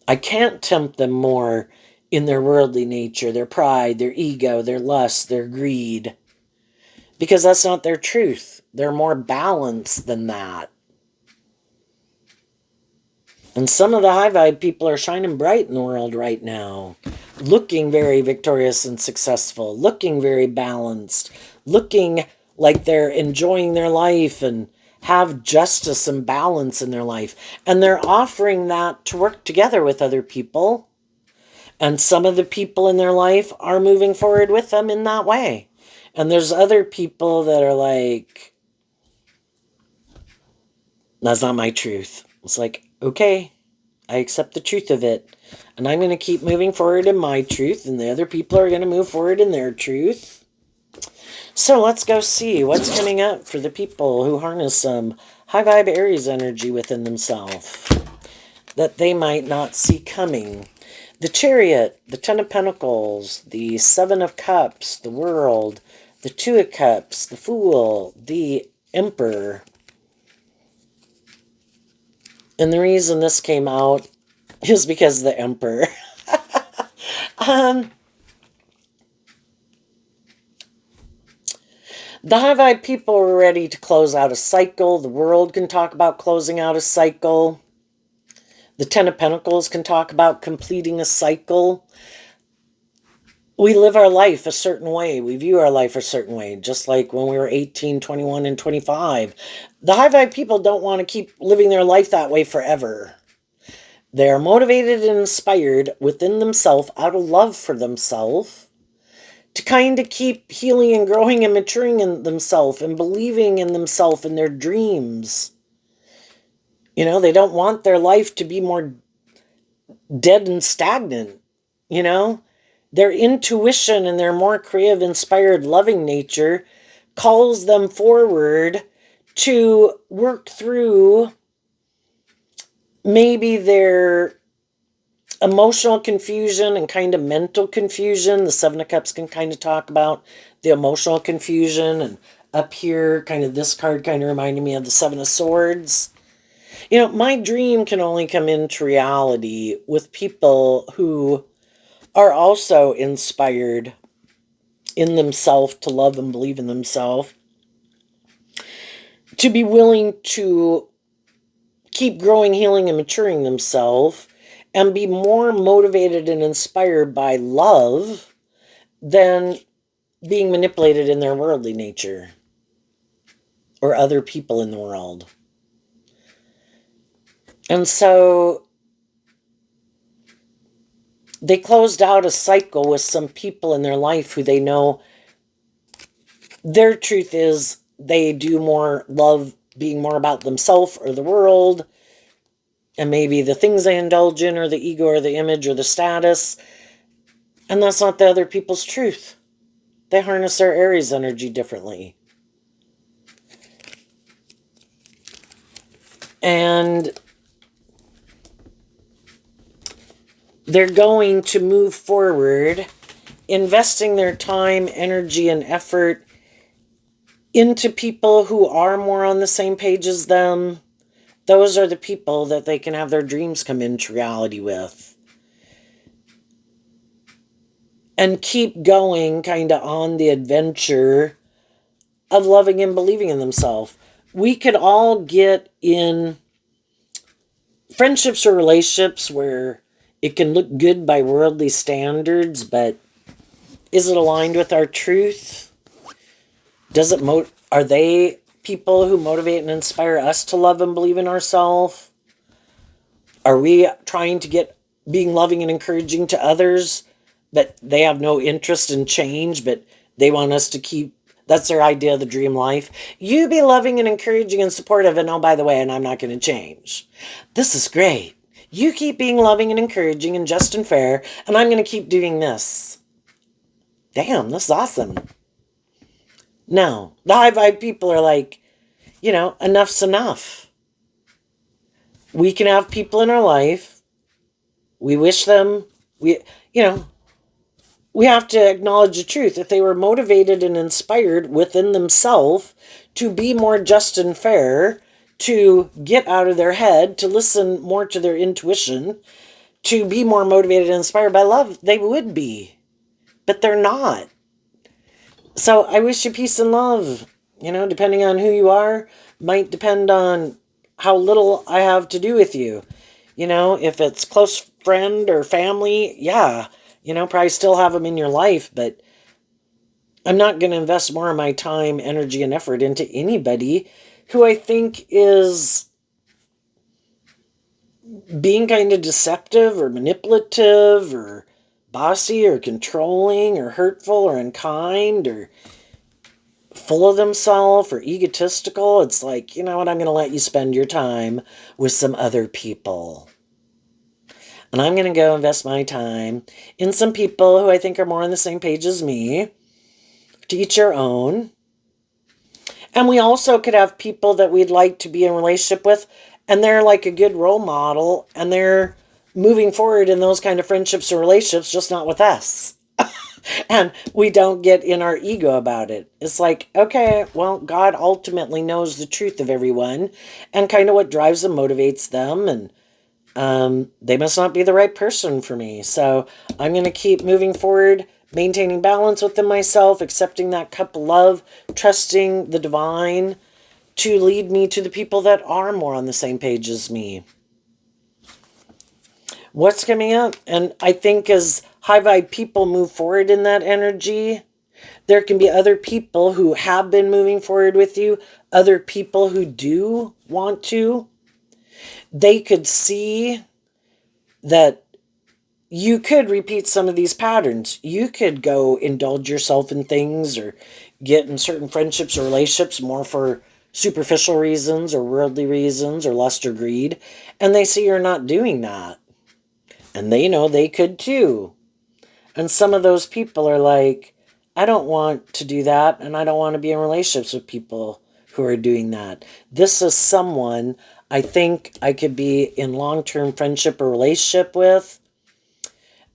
S1: I can't tempt them more in their worldly nature, their pride, their ego, their lust, their greed, because that's not their truth. They're more balanced than that. And some of the high vibe people are shining bright in the world right now, looking very victorious and successful, looking very balanced, looking like they're enjoying their life and have justice and balance in their life. And they're offering that to work together with other people. And some of the people in their life are moving forward with them in that way. And there's other people that are like, that's not my truth. It's like, okay, I accept the truth of it. And I'm going to keep moving forward in my truth. And the other people are going to move forward in their truth. So let's go see what's coming up for the people who harness some high vibe Aries energy within themselves that they might not see coming. The Chariot, the Ten of Pentacles, the Seven of Cups, the World, the Two of Cups, the Fool, the Emperor. And the reason this came out is because of the Emperor. The high vibe people are ready to close out a cycle. The World can talk about closing out a cycle. The Ten of Pentacles can talk about completing a cycle. we live our life a certain way. We view our life a certain way, just like when we were 18, 21, and 25. The high vibe people don't want to keep living their life that way forever. They are motivated and inspired within themselves, out of love for themselves, to kind of keep healing and growing and maturing in themselves and believing in themselves and their dreams. You know, they don't want their life to be more dead and stagnant, you know? Their intuition and their more creative, inspired, loving nature calls them forward to work through maybe their emotional confusion and kind of mental confusion. The Seven of Cups can kind of talk about the emotional confusion. And up here, kind of this card kind of reminded me of the Seven of Swords. You know, my dream can only come into reality with people who are also inspired in themselves to love and believe in themselves, to be willing to keep growing, healing, and maturing themselves, and be more motivated and inspired by love than being manipulated in their worldly nature or other people in the world. And so they closed out a cycle with some people in their life who they know their truth is they do more love being more about themselves or the world, and maybe the things they indulge in or the ego or the image or the status. And that's not the other people's truth. They harness their Aries energy differently. And they're going to move forward, investing their time, energy, and effort into people who are more on the same page as them. Those are the people that they can have their dreams come into reality with. And keep going kind of on the adventure of loving and believing in themselves. We could all get in friendships or relationships where it can look good by worldly standards, but is it aligned with our truth? Does it are they people who motivate and inspire us to love and believe in ourselves? Are we trying to get being loving and encouraging to others, but they have no interest in change, but they want us to keep, that's their idea of the dream life. You be loving and encouraging and supportive, and oh, by the way, and I'm not going to change. This is great. You keep being loving and encouraging and just and fair, and I'm going to keep doing this. Damn, this is awesome. No, the high vibe people are like, you know, enough's enough. We can have people in our life. We wish them, you know, we have to acknowledge the truth. If they were motivated and inspired within themselves to be more just and fair, to get out of their head, to listen more to their intuition, to be more motivated and inspired by love, they would be. But they're not. So I wish you peace and love. You know, depending on who you are, might depend on how little I have to do with you. You know, if it's close friend or family, yeah, you know, probably still have them in your life, but I'm not going to invest more of my time, energy, and effort into anybody who I think is being kind of deceptive or manipulative or bossy or controlling or hurtful or unkind or full of themselves or egotistical. It's like, you know what, I'm going to let you spend your time with some other people. And I'm going to go invest my time in some people who I think are more on the same page as me. To each your own. And we also could have people that we'd like to be in a relationship with, and they're like a good role model, and they're moving forward in those kind of friendships or relationships, just not with us. And we don't get in our ego about it. It's like, okay, well, God ultimately knows the truth of everyone and kind of what drives them, motivates them, and they must not be the right person for me. So I'm going to keep moving forward, maintaining balance within myself, accepting that cup of love, trusting the divine to lead me to the people that are more on the same page as me. What's coming up? And I think as high vibe people move forward in that energy. There can be other people who have been moving forward with you, other people who do want to. They could see that you could repeat some of these patterns. You could go indulge yourself in things or get in certain friendships or relationships more for superficial reasons or worldly reasons or lust or greed. And they see you're not doing that. And they know they could too. And some of those people are like, I don't want to do that. And I don't want to be in relationships with people who are doing that. This is someone I think I could be in long-term friendship or relationship with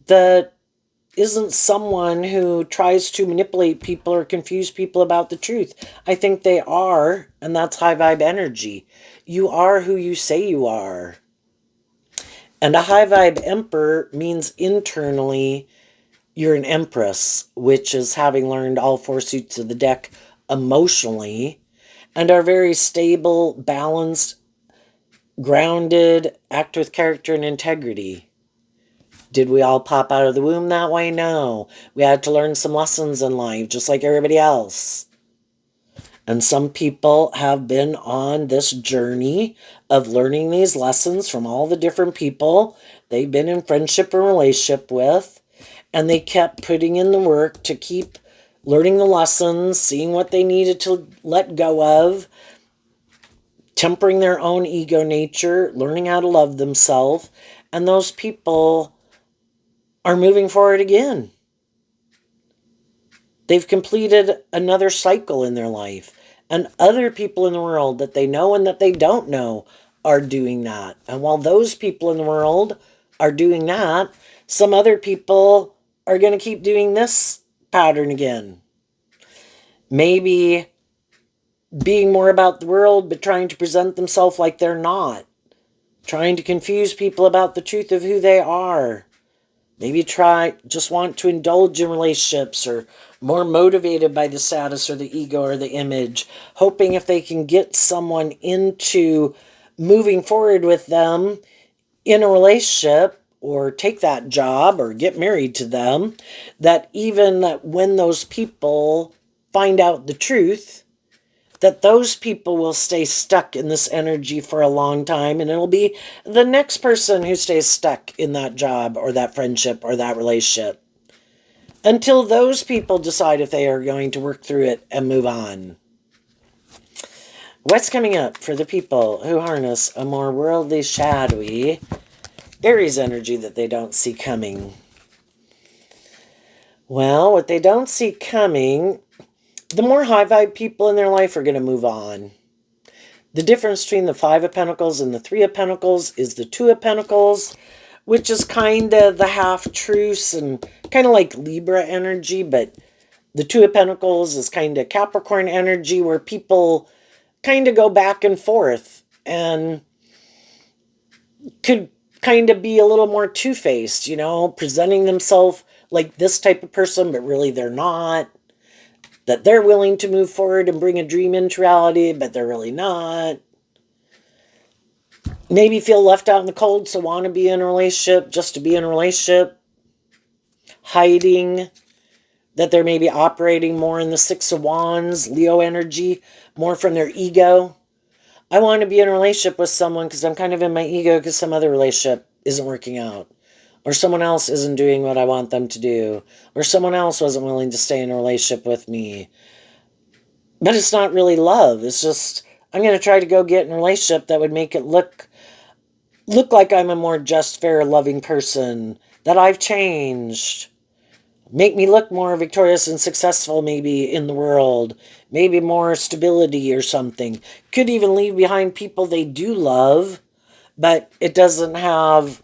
S1: that isn't someone who tries to manipulate people or confuse people about the truth. I think they are, and that's high vibe energy. You are who you say you are. And a high vibe emperor means internally you're an empress, which is having learned all four suits of the deck emotionally and are very stable, balanced, grounded, act with character and integrity. Did we all pop out of the womb that way? No. We had to learn some lessons in life, just like everybody else. And some people have been on this journey of learning these lessons from all the different people they've been in friendship or relationship with. And they kept putting in the work to keep learning the lessons, seeing what they needed to let go of, tempering their own ego nature, learning how to love themselves. And those people are moving forward again. They've completed another cycle in their life. And other people in the world that they know and that they don't know are doing that. And while those people in the world are doing that, some other people are going to keep doing this pattern again. Maybe being more about the world, but trying to present themselves like they're not. Trying to confuse people about the truth of who they are. Maybe just want to indulge in relationships or more motivated by the status or the ego or the image, hoping if they can get someone into moving forward with them in a relationship or take that job or get married to them, that even that when those people find out the truth, that those people will stay stuck in this energy for a long time, and it'll be the next person who stays stuck in that job or that friendship or that relationship until those people decide if they are going to work through it and move on. What's coming up for the people who harness a more worldly, shadowy Aries energy that they don't see coming? Well, what they don't see coming, the more high vibe people in their life are going to move on. The difference between the Five of Pentacles and the Three of Pentacles is the Two of Pentacles, which is kind of the half-truce and kind of like Libra energy, but the Two of Pentacles is kind of Capricorn energy where people kind of go back and forth and could kind of be a little more two-faced, you know, presenting themselves like this type of person, but really they're not. That they're willing to move forward and bring a dream into reality, but they're really not. Maybe feel left out in the cold, so want to be in a relationship just to be in a relationship. Hiding. That they're maybe operating more in the Six of Wands, Leo energy, more from their ego. I want to be in a relationship with someone because I'm kind of in my ego because some other relationship isn't working out. Or someone else isn't doing what I want them to do. Or someone else wasn't willing to stay in a relationship with me. But it's not really love. It's just, I'm going to try to go get in a relationship that would make it look like I'm a more just, fair, loving person. That I've changed. Make me look more victorious and successful maybe in the world. Maybe more stability or something. Could even leave behind people they do love, but it doesn't have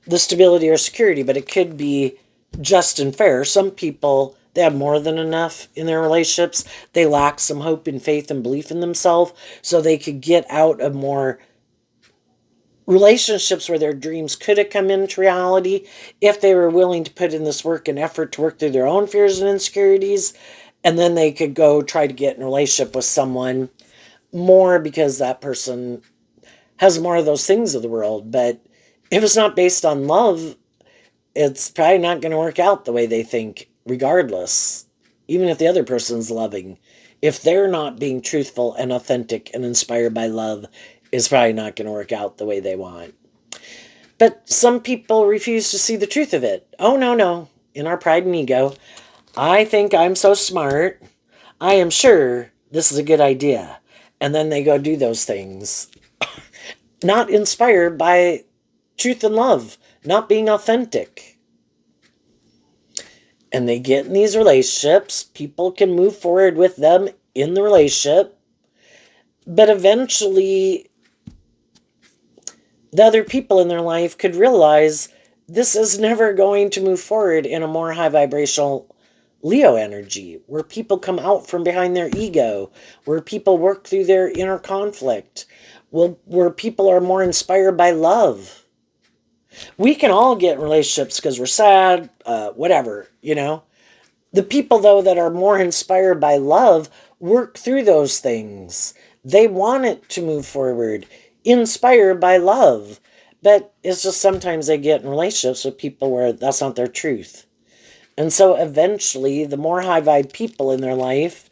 S1: the stability or security, but it could be just and fair. Some people, they have more than enough in their relationships. They lack some hope and faith and belief in themselves, so they could get out of more relationships where their dreams could have come into reality if they were willing to put in this work and effort to work through their own fears and insecurities, and then they could go try to get in a relationship with someone more because that person has more of those things of the world. But if it's not based on love, it's probably not going to work out the way they think, regardless. Even if the other person's loving, if they're not being truthful and authentic and inspired by love, it's probably not going to work out the way they want. But some people refuse to see the truth of it. Oh, no, no. In our pride and ego, I think I'm so smart. I am sure this is a good idea. And then they go do those things. Not inspired by truth and love, not being authentic. And they get in these relationships. People can move forward with them in the relationship. But eventually, the other people in their life could realize this is never going to move forward in a more high vibrational Leo energy, where people come out from behind their ego, where people work through their inner conflict, where people are more inspired by love. We can all get in relationships because we're sad, whatever, you know. The people, though, that are more inspired by love work through those things. They want it to move forward, inspired by love. But it's just sometimes they get in relationships with people where that's not their truth. And so eventually, the more high vibe people in their life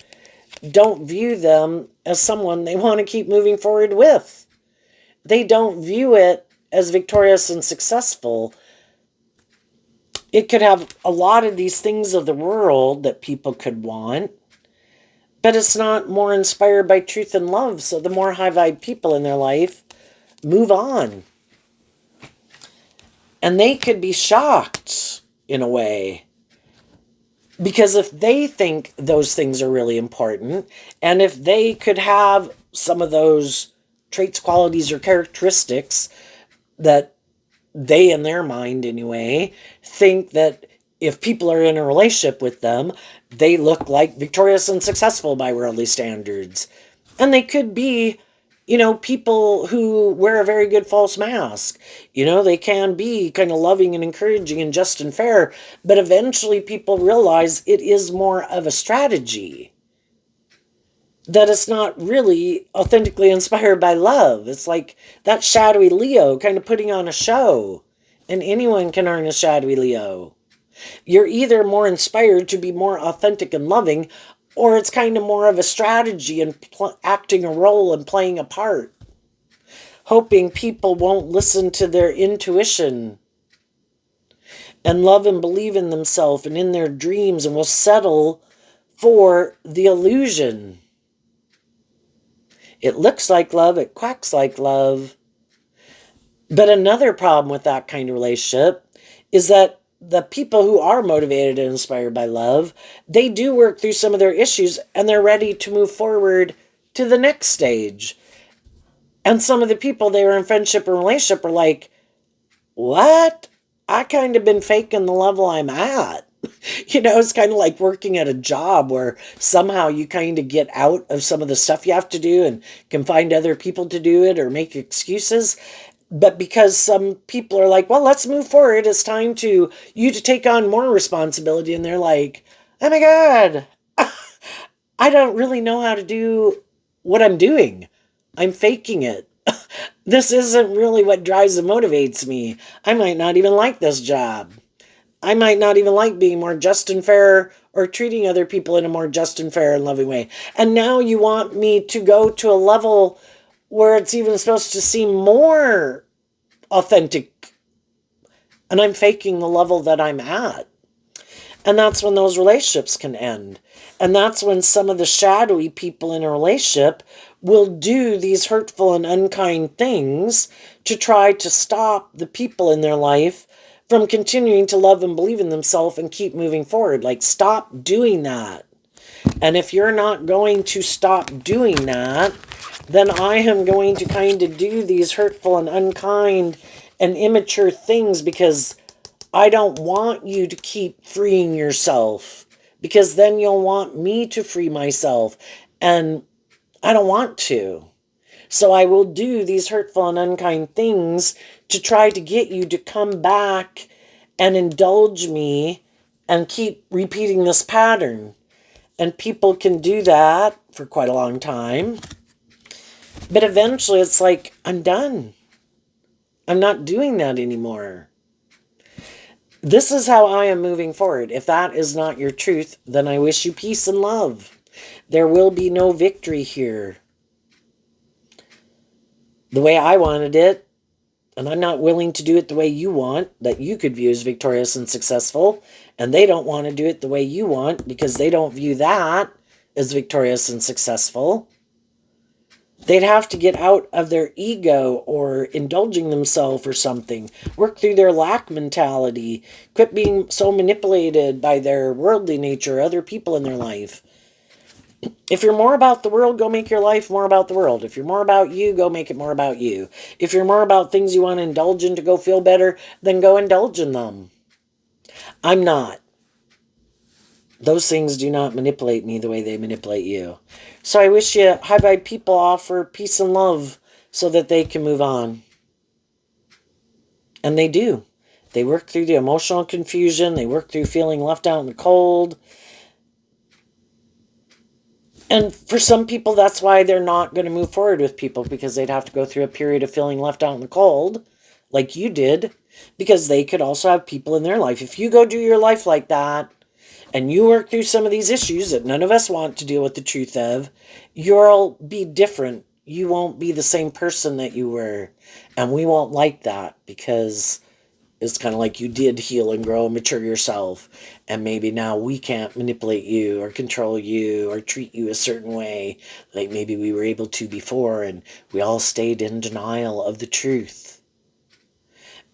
S1: don't view them as someone they want to keep moving forward with. They don't view it as victorious and successful. It could have a lot of these things of the world that people could want, but it's not more inspired by truth and love. So the more high vibe people in their life move on. And they could be shocked in a way. Because if they think those things are really important, and if they could have some of those traits, qualities, or characteristics that they, in their mind anyway, think that if people are in a relationship with them, they look like victorious and successful by worldly standards. And they could be, you know, people who wear a very good false mask. You know, they can be kind of loving and encouraging and just and fair, but eventually people realize it is more of a strategy. That it's not really authentically inspired by love. It's like that shadowy Leo kind of putting on a show. And anyone can earn a shadowy Leo. You're either more inspired to be more authentic and loving, or it's kind of more of a strategy and acting a role and playing a part. Hoping people won't listen to their intuition and love and believe in themselves and in their dreams and will settle for the illusion. It looks like love, it quacks like love. But another problem with that kind of relationship is that the people who are motivated and inspired by love, they do work through some of their issues and they're ready to move forward to the next stage. And some of the people they were in friendship or relationship are like, what? I kind of been faking the level I'm at. You know, it's kind of like working at a job where somehow you kind of get out of some of the stuff you have to do and can find other people to do it or make excuses. But because some people are like, well, let's move forward. It's time to you to take on more responsibility. And they're like, oh my God, I don't really know how to do what I'm doing. I'm faking it. This isn't really what drives and motivates me. I might not even like this job. I might not even like being more just and fair or treating other people in a more just and fair and loving way. And now you want me to go to a level where it's even supposed to seem more authentic. And I'm faking the level that I'm at. And that's when those relationships can end. And that's when some of the shadowy people in a relationship will do these hurtful and unkind things to try to stop the people in their life from continuing to love and believe in themselves and keep moving forward. Like, stop doing that. And if you're not going to stop doing that, then I am going to kind of do these hurtful and unkind and immature things because I don't want you to keep freeing yourself, because then you'll want me to free myself, and I don't want to. So I will do these hurtful and unkind things to try to get you to come back and indulge me and keep repeating this pattern. And people can do that for quite a long time. But eventually it's like, I'm done. I'm not doing that anymore. This is how I am moving forward. If that is not your truth, then I wish you peace and love. There will be no victory here. The way I wanted it, and I'm not willing to do it the way you want, that you could view as victorious and successful, and they don't want to do it the way you want because they don't view that as victorious and successful. They'd have to get out of their ego or indulging themselves or something, work through their lack mentality, quit being so manipulated by their worldly nature or other people in their life. If you're more about the world, go make your life more about the world. If you're more about you, go make it more about you. If you're more about things you want to indulge in to go feel better, then go indulge in them. I'm not. Those things do not manipulate me the way they manipulate you. So I wish you high vibe people offer peace and love so that they can move on. And they do. They work through the emotional confusion. They work through feeling left out in the cold. And for some people, that's why they're not going to move forward with people, because they'd have to go through a period of feeling left out in the cold, like you did, because they could also have people in their life. If you go do your life like that, and you work through some of these issues that none of us want to deal with the truth of, you'll be different. You won't be the same person that you were. And we won't like that, because it's kind of like you did heal and grow and mature yourself. And maybe now we can't manipulate you or control you or treat you a certain way like maybe we were able to before. And we all stayed in denial of the truth.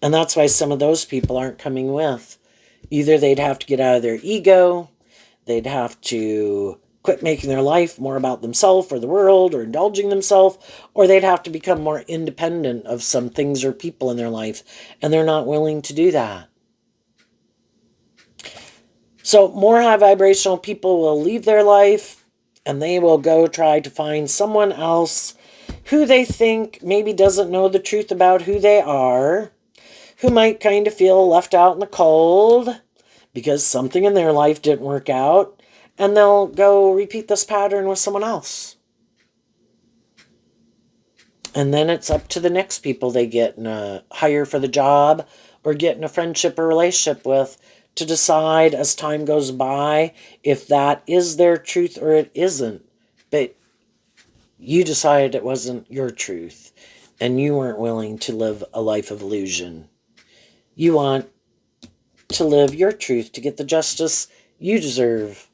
S1: And that's why some of those people aren't coming with. Either they'd have to get out of their ego, they'd have to quit making their life more about themselves or the world or indulging themselves, or they'd have to become more independent of some things or people in their life, and they're not willing to do that. So more high vibrational people will leave their life, and they will go try to find someone else who they think maybe doesn't know the truth about who they are, who might kind of feel left out in the cold because something in their life didn't work out, and they'll go repeat this pattern with someone else. And then it's up to the next people they get in a hire for the job or get in a friendship or relationship with to decide as time goes by if that is their truth or it isn't. But you decided it wasn't your truth, and you weren't willing to live a life of illusion. You want to live your truth to get the justice you deserve.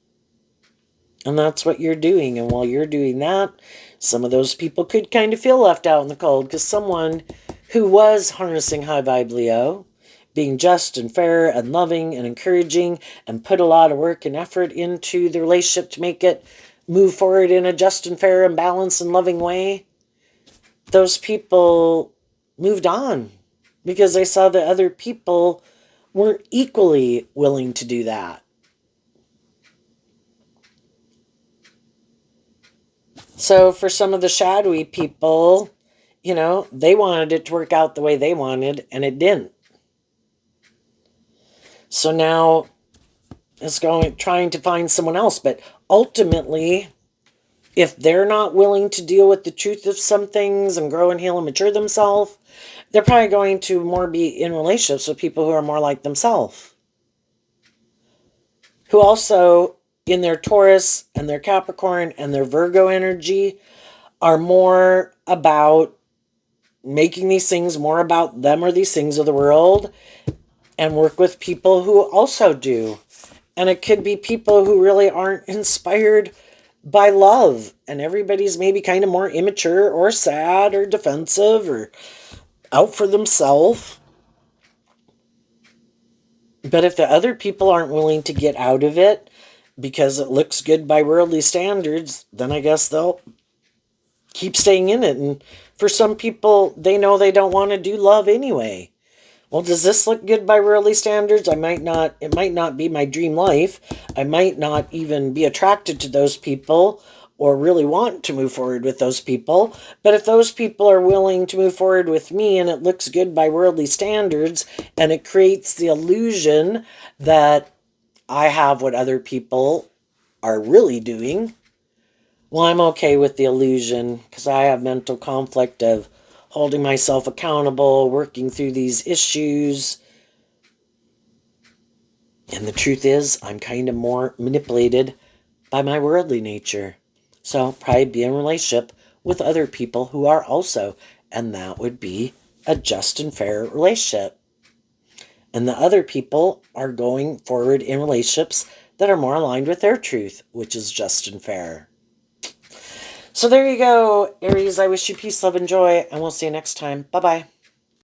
S1: And that's what you're doing. And while you're doing that, some of those people could kind of feel left out in the cold, because someone who was harnessing high vibe Leo, being just and fair and loving and encouraging, and put a lot of work and effort into the relationship to make it move forward in a just and fair and balanced and loving way, those people moved on because they saw that other people weren't equally willing to do that. So for some of the shadowy people, they wanted it to work out the way they wanted, and it didn't. So now it's trying to find someone else. But ultimately, if they're not willing to deal with the truth of some things and grow and heal and mature themselves, they're probably going to more be in relationships with people who are more like themselves, who also, in their Taurus and their Capricorn and their Virgo energy, are more about making these things more about them or these things of the world, and work with people who also do. And it could be people who really aren't inspired by love, and everybody's maybe kind of more immature or sad or defensive or out for themselves. But if the other people aren't willing to get out of it because it looks good by worldly standards, then I guess they'll keep staying in it. And for some people, they know they don't want to do love anyway. Well, does this look good by worldly standards? It might not be my dream life. I might not even be attracted to those people or really want to move forward with those people. But if those people are willing to move forward with me and it looks good by worldly standards, and it creates the illusion that I have what other people are really doing, well, I'm okay with the illusion, because I have mental conflict of holding myself accountable, working through these issues. And the truth is, I'm kind of more manipulated by my worldly nature. So probably be in a relationship with other people who are also, and that would be a just and fair relationship. And the other people are going forward in relationships that are more aligned with their truth, which is just and fair. So there you go, Aries. I wish you peace, love, and joy, and we'll see you next time. Bye-bye.